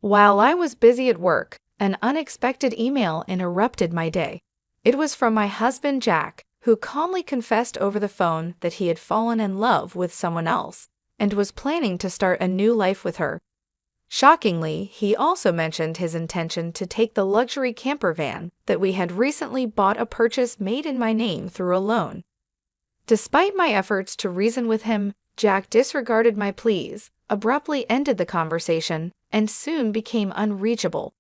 While I was busy at work, an unexpected email interrupted my day. It was from my husband Jack, who calmly confessed over the phone that he had fallen in love with someone else and was planning to start a new life with her. Shockingly, he also mentioned his intention to take the luxury camper van that we had recently bought, a purchase made in my name through a loan. Despite my efforts to reason with him, Jack disregarded my pleas, abruptly ended the conversation, and soon became unreachable.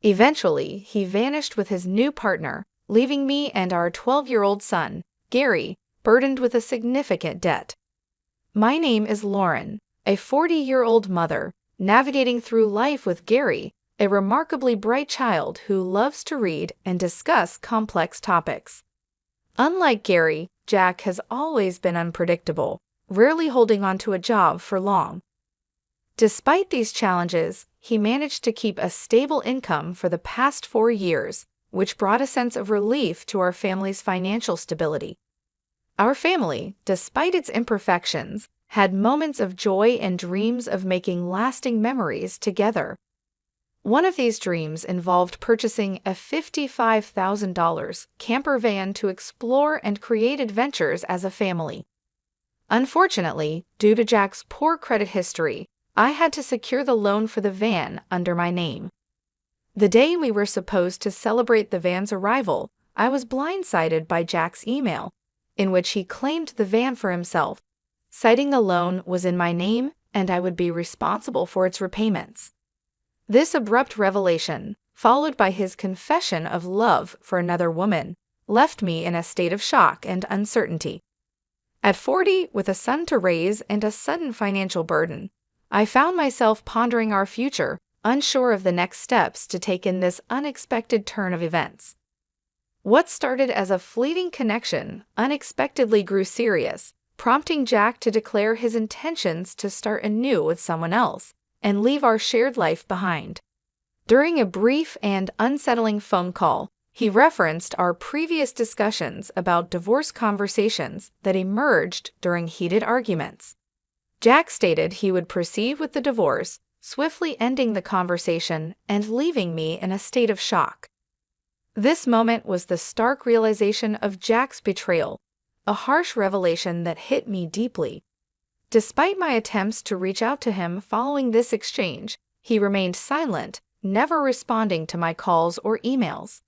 Eventually, he vanished with his new partner, leaving me and our 12-year-old son, Gary, burdened with a significant debt. My name is Lauren, a 40-year-old mother, navigating through life with Gary, a remarkably bright child who loves to read and discuss complex topics. Unlike Gary, Jack has always been unpredictable, rarely holding on to a job for long. Despite these challenges, he managed to keep a stable income for the past 4 years, which brought a sense of relief to our family's financial stability. Our family, despite its imperfections, had moments of joy and dreams of making lasting memories together. One of these dreams involved purchasing a $55,000 camper van to explore and create adventures as a family. Unfortunately, due to Jack's poor credit history, I had to secure the loan for the van under my name. The day we were supposed to celebrate the van's arrival, I was blindsided by Jack's email, in which he claimed the van for himself, citing the loan was in my name and I would be responsible for its repayments. This abrupt revelation, followed by his confession of love for another woman, left me in a state of shock and uncertainty. At 40, with a son to raise and a sudden financial burden, I found myself pondering our future, unsure of the next steps to take in this unexpected turn of events. What started as a fleeting connection unexpectedly grew serious, prompting Jack to declare his intentions to start anew with someone else and leave our shared life behind. During a brief and unsettling phone call, he referenced our previous discussions about divorce conversations that emerged during heated arguments. Jack stated he would proceed with the divorce, swiftly ending the conversation and leaving me in a state of shock. This moment was the stark realization of Jack's betrayal, a harsh revelation that hit me deeply. Despite my attempts to reach out to him following this exchange, he remained silent, never responding to my calls or emails.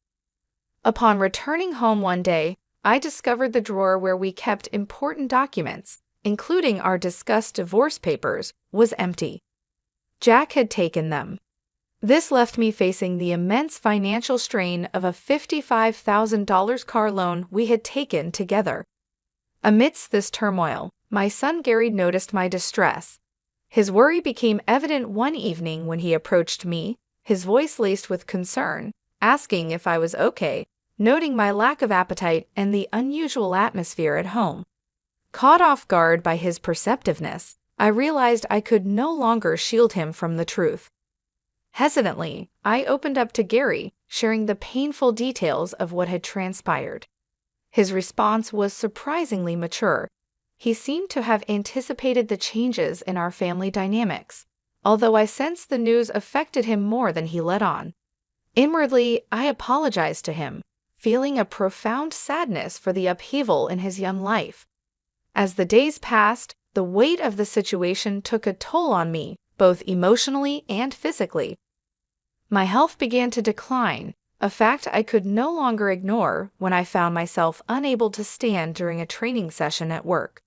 Upon returning home one day, I discovered the drawer where we kept important documents, including our discussed divorce papers, was empty. Jack had taken them. This left me facing the immense financial strain of a $55,000 car loan we had taken together. Amidst this turmoil, my son Gary noticed my distress. His worry became evident one evening when he approached me, his voice laced with concern, asking if I was okay, noting my lack of appetite and the unusual atmosphere at home. Caught off guard by his perceptiveness, I realized I could no longer shield him from the truth. Hesitantly, I opened up to Gary, sharing the painful details of what had transpired. His response was surprisingly mature. He seemed to have anticipated the changes in our family dynamics, although I sensed the news affected him more than he let on. Inwardly, I apologized to him, feeling a profound sadness for the upheaval in his young life. As the days passed, the weight of the situation took a toll on me, both emotionally and physically. My health began to decline, a fact I could no longer ignore when I found myself unable to stand during a training session at work.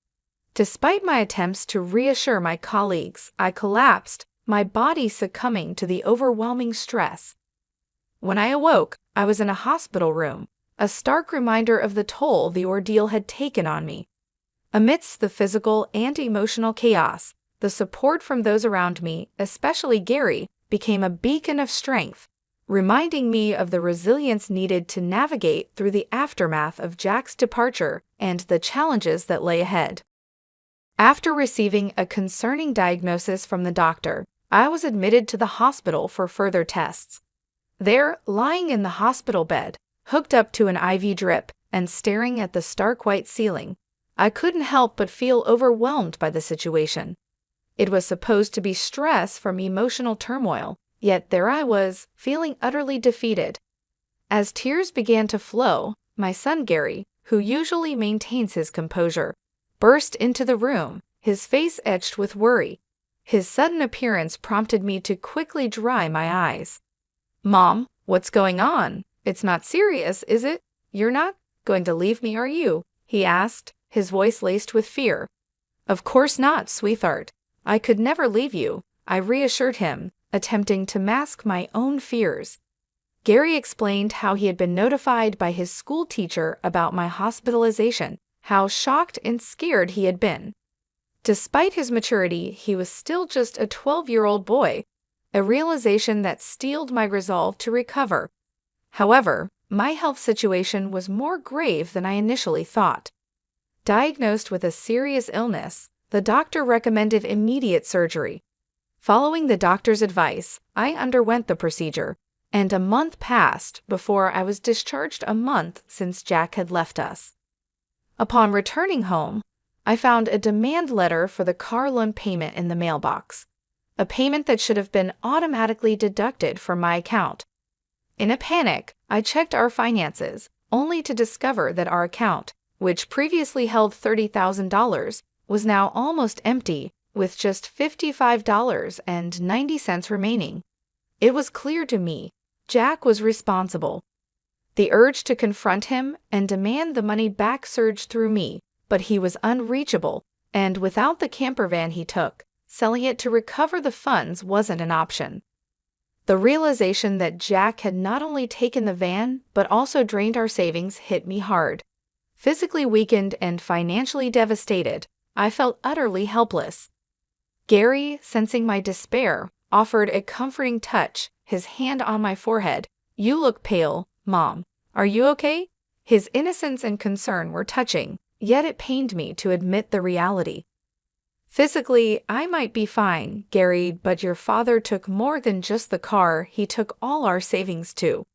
Despite my attempts to reassure my colleagues, I collapsed, my body succumbing to the overwhelming stress. When I awoke, I was in a hospital room, a stark reminder of the toll the ordeal had taken on me. Amidst the physical and emotional chaos, the support from those around me, especially Gary, became a beacon of strength, reminding me of the resilience needed to navigate through the aftermath of Jack's departure and the challenges that lay ahead. After receiving a concerning diagnosis from the doctor, I was admitted to the hospital for further tests. There, lying in the hospital bed, hooked up to an IV drip and staring at the stark white ceiling, I couldn't help but feel overwhelmed by the situation. It was supposed to be stress from emotional turmoil, Yet there I was, feeling utterly defeated. As tears began to flow, my son Gary, who usually maintains his composure, burst into the room, his face etched with worry. His sudden appearance prompted me to quickly dry my eyes. "Mom, what's going on? It's not serious, is it? You're not going to leave me, are you?" he asked, his voice laced with fear. "Of course not, sweetheart. I could never leave you," I reassured him, attempting to mask my own fears. Gary explained how he had been notified by his school teacher about my hospitalization, how shocked and scared he had been. Despite his maturity, he was still just a 12-year-old boy, a realization that steeled my resolve to recover. However, my health situation was more grave than I initially thought. Diagnosed with a serious illness, the doctor recommended immediate surgery. Following the doctor's advice, I underwent the procedure, and a month passed before I was discharged, a month since Jack had left us. Upon returning home, I found a demand letter for the car loan payment in the mailbox, a payment that should have been automatically deducted from my account. In a panic, I checked our finances, only to discover that our account, which previously held $30,000, was now almost empty, with just $55.90 remaining. It was clear to me Jack was responsible. The urge to confront him and demand the money back surged through me, but he was unreachable, and without the camper van he took, selling it to recover the funds wasn't an option. The realization that Jack had not only taken the van but also drained our savings hit me hard. Physically weakened and financially devastated, I felt utterly helpless. Gary, sensing my despair, offered a comforting touch, his hand on my forehead. "You look pale, Mom. Are you okay?" His innocence and concern were touching, yet it pained me to admit the reality. "Physically, I might be fine, Gary, but your father took more than just the car, he took all our savings too.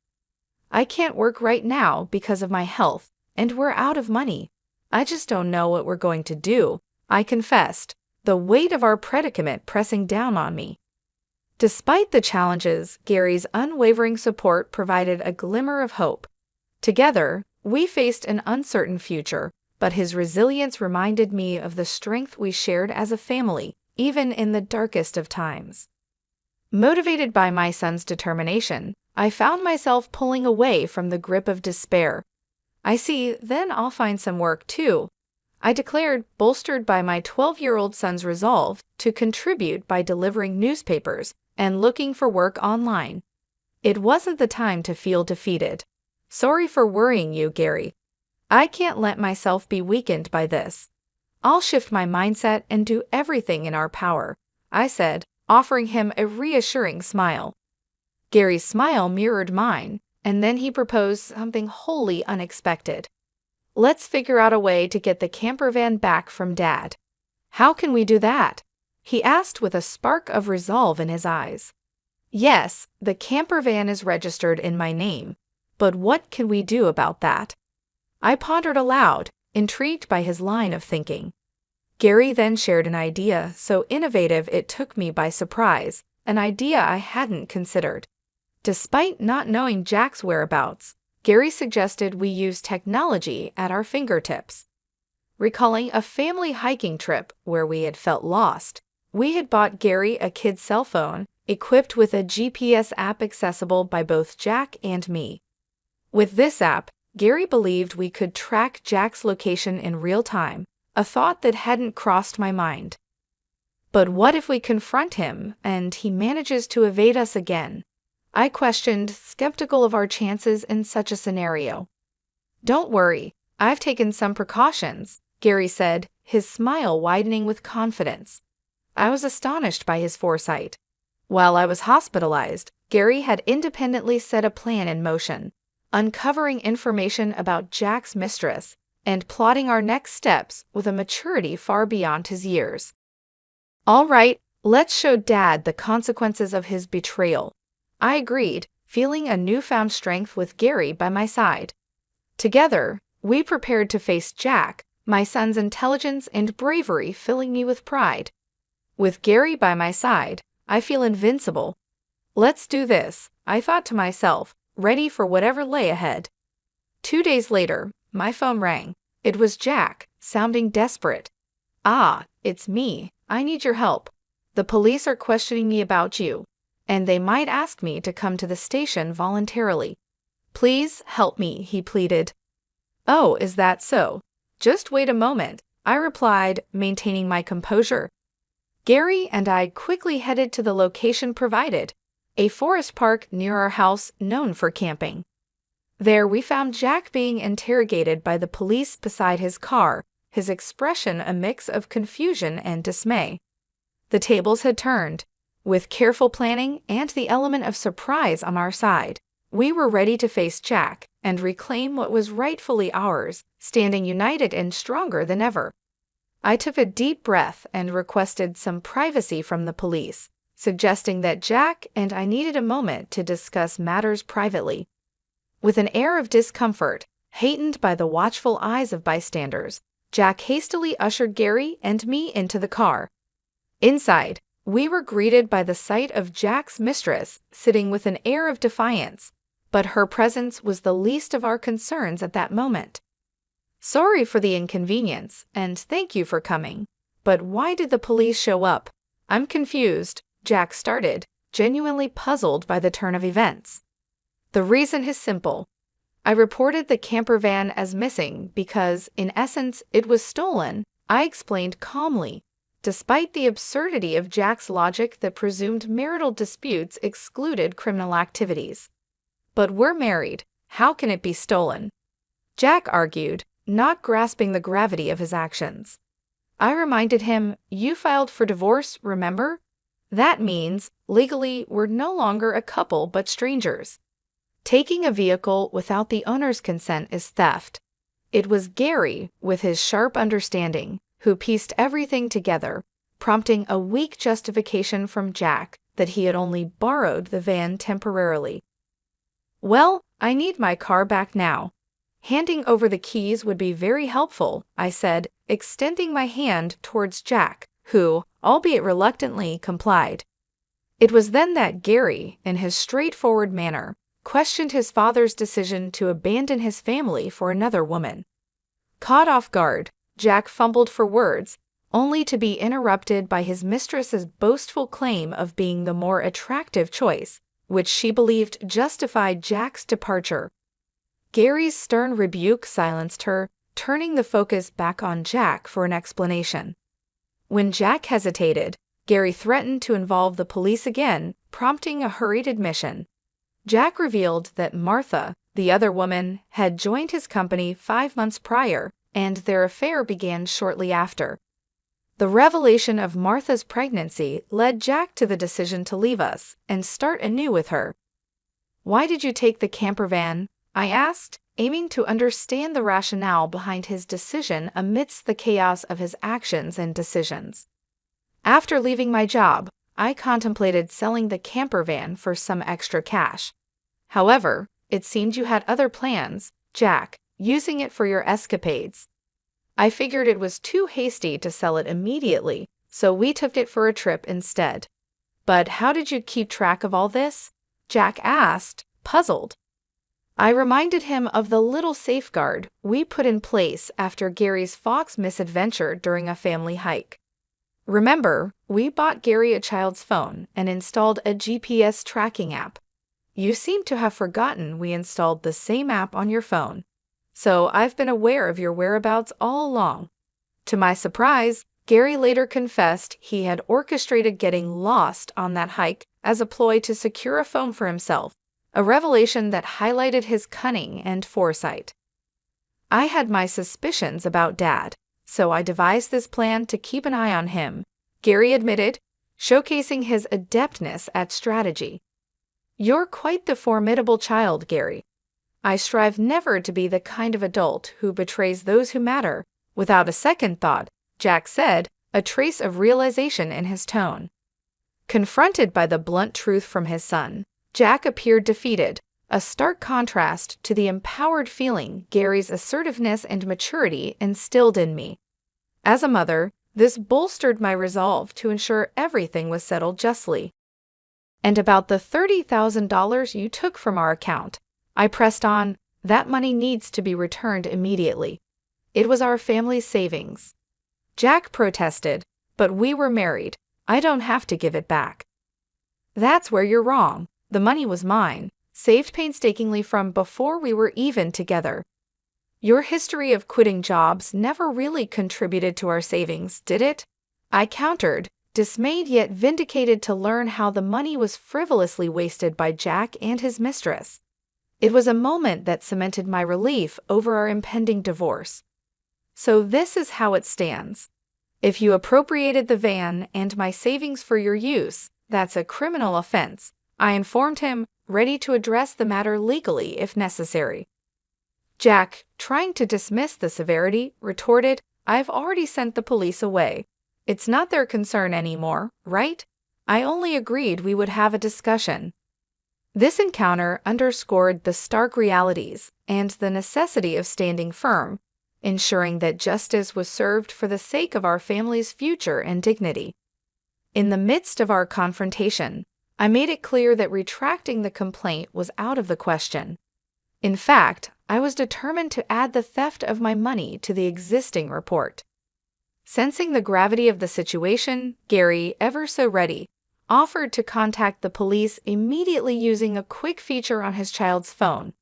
I can't work right now because of my health, and we're out of money. I just don't know what we're going to do," I confessed, the weight of our predicament pressing down on me. Despite the challenges, Gary's unwavering support provided a glimmer of hope. Together, we faced an uncertain future, but his resilience reminded me of the strength we shared as a family, even in the darkest of times. Motivated by my son's determination, I found myself pulling away from the grip of despair. "I see, then I'll find some work too," I declared, bolstered by my 12-year-old son's resolve to contribute by delivering newspapers and looking for work online. It wasn't the time to feel defeated. "Sorry for worrying you, Gary. I can't let myself be weakened by this. I'll shift my mindset and do everything in our power," I said, offering him a reassuring smile. Gary's smile mirrored mine, and then he proposed something wholly unexpected. "Let's figure out a way to get the camper van back from Dad." "How can we do that?" he asked with a spark of resolve in his eyes. "Yes, the camper van is registered in my name, but what can we do about that?" I pondered aloud, intrigued by his line of thinking. Gary then shared an idea so innovative it took me by surprise, an idea I hadn't considered. Despite not knowing Jack's whereabouts, Gary suggested we use technology at our fingertips. Recalling a family hiking trip where we had felt lost, we had bought Gary a kid's cell phone, equipped with a GPS app accessible by both Jack and me. With this app, Gary believed we could track Jack's location in real time, a thought that hadn't crossed my mind. But what if we confront him and he manages to evade us again? I questioned, skeptical of our chances in such a scenario. "Don't worry, I've taken some precautions," Gary said, his smile widening with confidence. I was astonished by his foresight. While I was hospitalized, Gary had independently set a plan in motion, uncovering information about Jack's mistress and plotting our next steps with a maturity far beyond his years. "All right, let's show Dad the consequences of his betrayal," I agreed, feeling a newfound strength with Gary by my side. Together, we prepared to face Jack, my son's intelligence and bravery filling me with pride. With Gary by my side, I feel invincible. Let's do this, I thought to myself, ready for whatever lay ahead. 2 days later, my phone rang. It was Jack, sounding desperate. "Ah, it's me. I need your help. The police are questioning me about you, and they might ask me to come to the station voluntarily. Please help me," he pleaded. "Oh, is that so? Just wait a moment," I replied, maintaining my composure. Gary and I quickly headed to the location provided, a forest park near our house known for camping. There we found Jack being interrogated by the police beside his car, his expression a mix of confusion and dismay. The tables had turned. With careful planning and the element of surprise on our side, we were ready to face Jack and reclaim what was rightfully ours, standing united and stronger than ever. I took a deep breath and requested some privacy from the police, suggesting that Jack and I needed a moment to discuss matters privately. With an air of discomfort, heightened by the watchful eyes of bystanders, Jack hastily ushered Gary and me into the car. Inside, we were greeted by the sight of Jack's mistress sitting with an air of defiance, but her presence was the least of our concerns at that moment. "Sorry for the inconvenience, and thank you for coming. But why did the police show up? I'm confused," Jack started, genuinely puzzled by the turn of events. "The reason is simple. I reported the camper van as missing because, in essence, it was stolen," I explained calmly, despite the absurdity of Jack's logic that presumed marital disputes excluded criminal activities. "But we're married. How can it be stolen?" Jack argued, not grasping the gravity of his actions. I reminded him, "You filed for divorce, remember? That means, legally, we're no longer a couple but strangers. Taking a vehicle without the owner's consent is theft." It was Gary, with his sharp understanding, who pieced everything together, prompting a weak justification from Jack that he had only borrowed the van temporarily. "Well, I need my car back now. Handing over the keys would be very helpful," I said, extending my hand towards Jack, who, albeit reluctantly, complied. It was then that Gary, in his straightforward manner, questioned his father's decision to abandon his family for another woman. Caught off guard, Jack fumbled for words, only to be interrupted by his mistress's boastful claim of being the more attractive choice, which she believed justified Jack's departure. Gary's stern rebuke silenced her, turning the focus back on Jack for an explanation. When Jack hesitated, Gary threatened to involve the police again, prompting a hurried admission. Jack revealed that Martha, the other woman, had joined his company 5 months prior, and their affair began shortly after. The revelation of Martha's pregnancy led Jack to the decision to leave us and start anew with her. "Why did you take the camper van?" I asked, aiming to understand the rationale behind his decision amidst the chaos of his actions and decisions. "After leaving my job, I contemplated selling the camper van for some extra cash. However, it seemed you had other plans, Jack, using it for your escapades. I figured it was too hasty to sell it immediately, so we took it for a trip instead." "But how did you keep track of all this?" Jack asked, puzzled. I reminded him of the little safeguard we put in place after Gary's fox misadventure during a family hike. "Remember, we bought Gary a child's phone and installed a GPS tracking app. You seem to have forgotten we installed the same app on your phone, so I've been aware of your whereabouts all along." To my surprise, Gary later confessed he had orchestrated getting lost on that hike as a ploy to secure a phone for himself, a revelation that highlighted his cunning and foresight. I had my suspicions about Dad, so I devised this plan to keep an eye on him, Gary admitted, showcasing his adeptness at strategy. "You're quite the formidable child, Gary. I strive never to be the kind of adult who betrays those who matter." Without a second thought, Jack said, a trace of realization in his tone. Confronted by the blunt truth from his son, Jack appeared defeated, a stark contrast to the empowered feeling Gary's assertiveness and maturity instilled in me. As a mother, this bolstered my resolve to ensure everything was settled justly. And about the $30,000 you took from our account. I pressed on. That money needs to be returned immediately. It was our family's savings. Jack protested, but we were married. I don't have to give it back. That's where you're wrong. The money was mine, saved painstakingly from before we were even together. Your history of quitting jobs never really contributed to our savings, did it? I countered, dismayed yet vindicated to learn how the money was frivolously wasted by Jack and his mistress. It was a moment that cemented my relief over our impending divorce. So this is how it stands. If you appropriated the van and my savings for your use, that's a criminal offense. I informed him, ready to address the matter legally if necessary. Jack, trying to dismiss the severity, retorted, I've already sent the police away. It's not their concern anymore, right? I only agreed we would have a discussion. This encounter underscored the stark realities and the necessity of standing firm, ensuring that justice was served for the sake of our family's future and dignity. In the midst of our confrontation, I made it clear that retracting the complaint was out of the question. In fact, I was determined to add the theft of my money to the existing report. Sensing the gravity of the situation, Gary, ever so ready, offered to contact the police immediately using a quick feature on his child's phone.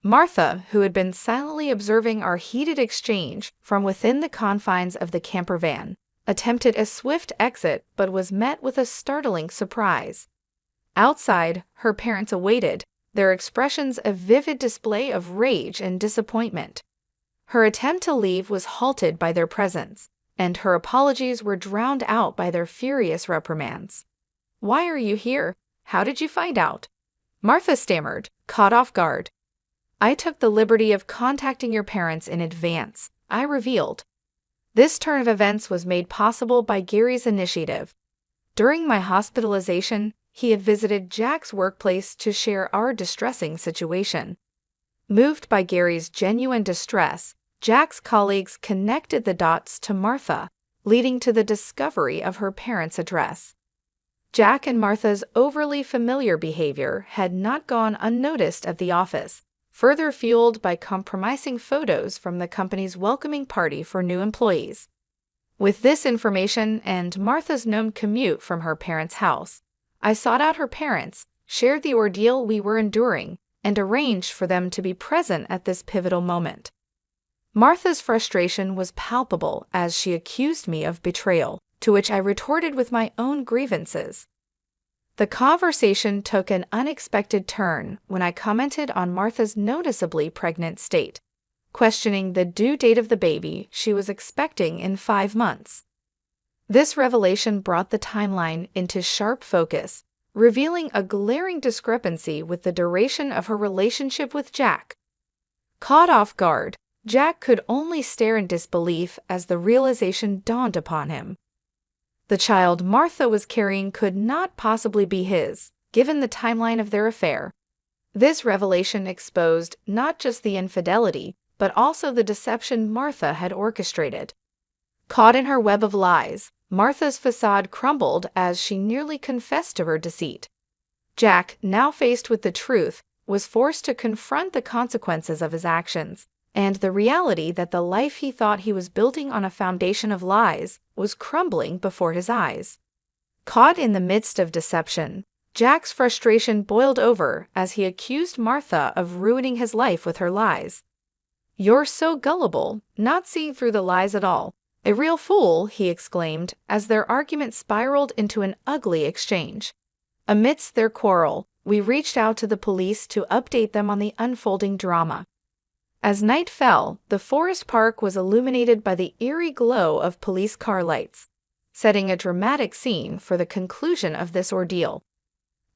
Martha, who had been silently observing our heated exchange from within the confines of the camper van, attempted a swift exit but was met with a startling surprise. Outside, her parents awaited, their expressions a vivid display of rage and disappointment. Her attempt to leave was halted by their presence, and her apologies were drowned out by their furious reprimands. Why are you here? How did you find out? Martha stammered, caught off guard. I took the liberty of contacting your parents in advance, I revealed. This turn of events was made possible by Gary's initiative. During my hospitalization, he had visited Jack's workplace to share our distressing situation. Moved by Gary's genuine distress, Jack's colleagues connected the dots to Martha, leading to the discovery of her parents' address. Jack and Martha's overly familiar behavior had not gone unnoticed at the office, further fueled by compromising photos from the company's welcoming party for new employees. With this information and Martha's known commute from her parents' house, I sought out her parents, shared the ordeal we were enduring, and arranged for them to be present at this pivotal moment. Martha's frustration was palpable as she accused me of betrayal, to which I retorted with my own grievances. The conversation took an unexpected turn when I commented on Martha's noticeably pregnant state, questioning the due date of the baby she was expecting in 5 months. This revelation brought the timeline into sharp focus, revealing a glaring discrepancy with the duration of her relationship with Jack. Caught off guard, Jack could only stare in disbelief as the realization dawned upon him. The child Martha was carrying could not possibly be his, given the timeline of their affair. This revelation exposed not just the infidelity, but also the deception Martha had orchestrated. Caught in her web of lies, Martha's facade crumbled as she nearly confessed to her deceit. Jack, now faced with the truth, was forced to confront the consequences of his actions, and the reality that the life he thought he was building on a foundation of lies was crumbling before his eyes. Caught in the midst of deception, Jack's frustration boiled over as he accused Martha of ruining his life with her lies. "You're so gullible, not seeing through the lies at all. A real fool," he exclaimed, as their argument spiraled into an ugly exchange. Amidst their quarrel, we reached out to the police to update them on the unfolding drama. As night fell, the forest park was illuminated by the eerie glow of police car lights, setting a dramatic scene for the conclusion of this ordeal.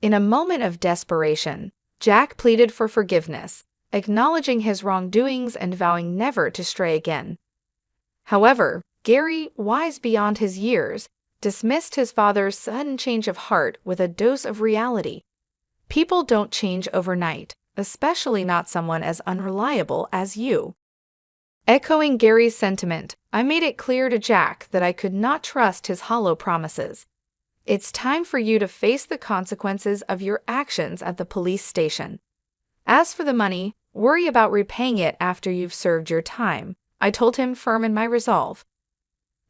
In a moment of desperation, Jack pleaded for forgiveness, acknowledging his wrongdoings and vowing never to stray again. However, Gary, wise beyond his years, dismissed his father's sudden change of heart with a dose of reality. People don't change overnight, especially not someone as unreliable as you. Echoing Gary's sentiment, I made it clear to Jack that I could not trust his hollow promises. It's time for you to face the consequences of your actions at the police station. As for the money, worry about repaying it after you've served your time, I told him, firm in my resolve.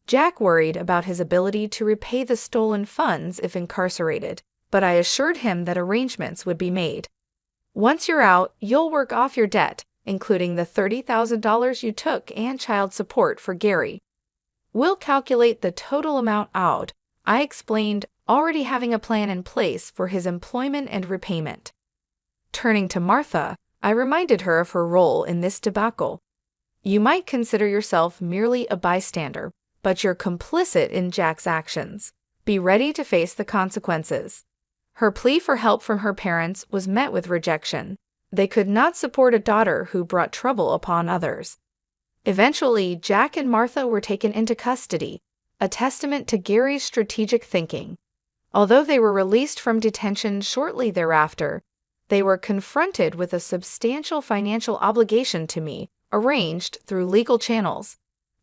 Jack worried about his ability to repay the stolen funds if incarcerated, but I assured him that arrangements would be made. Once you're out, you'll work off your debt, including the $30,000 you took and child support for Gary. We'll calculate the total amount out, I explained, already having a plan in place for his employment and repayment. Turning to Martha, I reminded her of her role in this debacle. You might consider yourself merely a bystander, but you're complicit in Jack's actions. Be ready to face the consequences. Her plea for help from her parents was met with rejection. They could not support a daughter who brought trouble upon others. Eventually, Jack and Martha were taken into custody, a testament to Gary's strategic thinking. Although they were released from detention shortly thereafter, they were confronted with a substantial financial obligation to me, arranged through legal channels.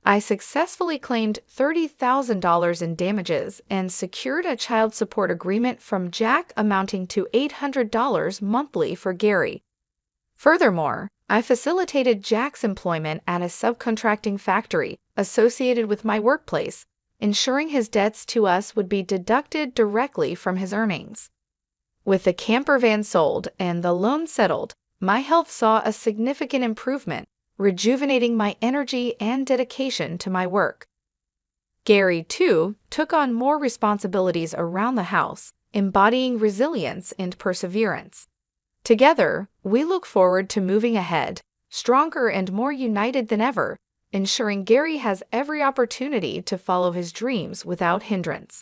I successfully claimed $30,000 in damages and secured a child support agreement from Jack amounting to $800 monthly for Gary. Furthermore, I facilitated Jack's employment at a subcontracting factory associated with my workplace, ensuring his debts to us would be deducted directly from his earnings. With the camper van sold and the loan settled, my health saw a significant improvement, rejuvenating my energy and dedication to my work. Gary, too, took on more responsibilities around the house, embodying resilience and perseverance. Together, we look forward to moving ahead, stronger and more united than ever, ensuring Gary has every opportunity to follow his dreams without hindrance.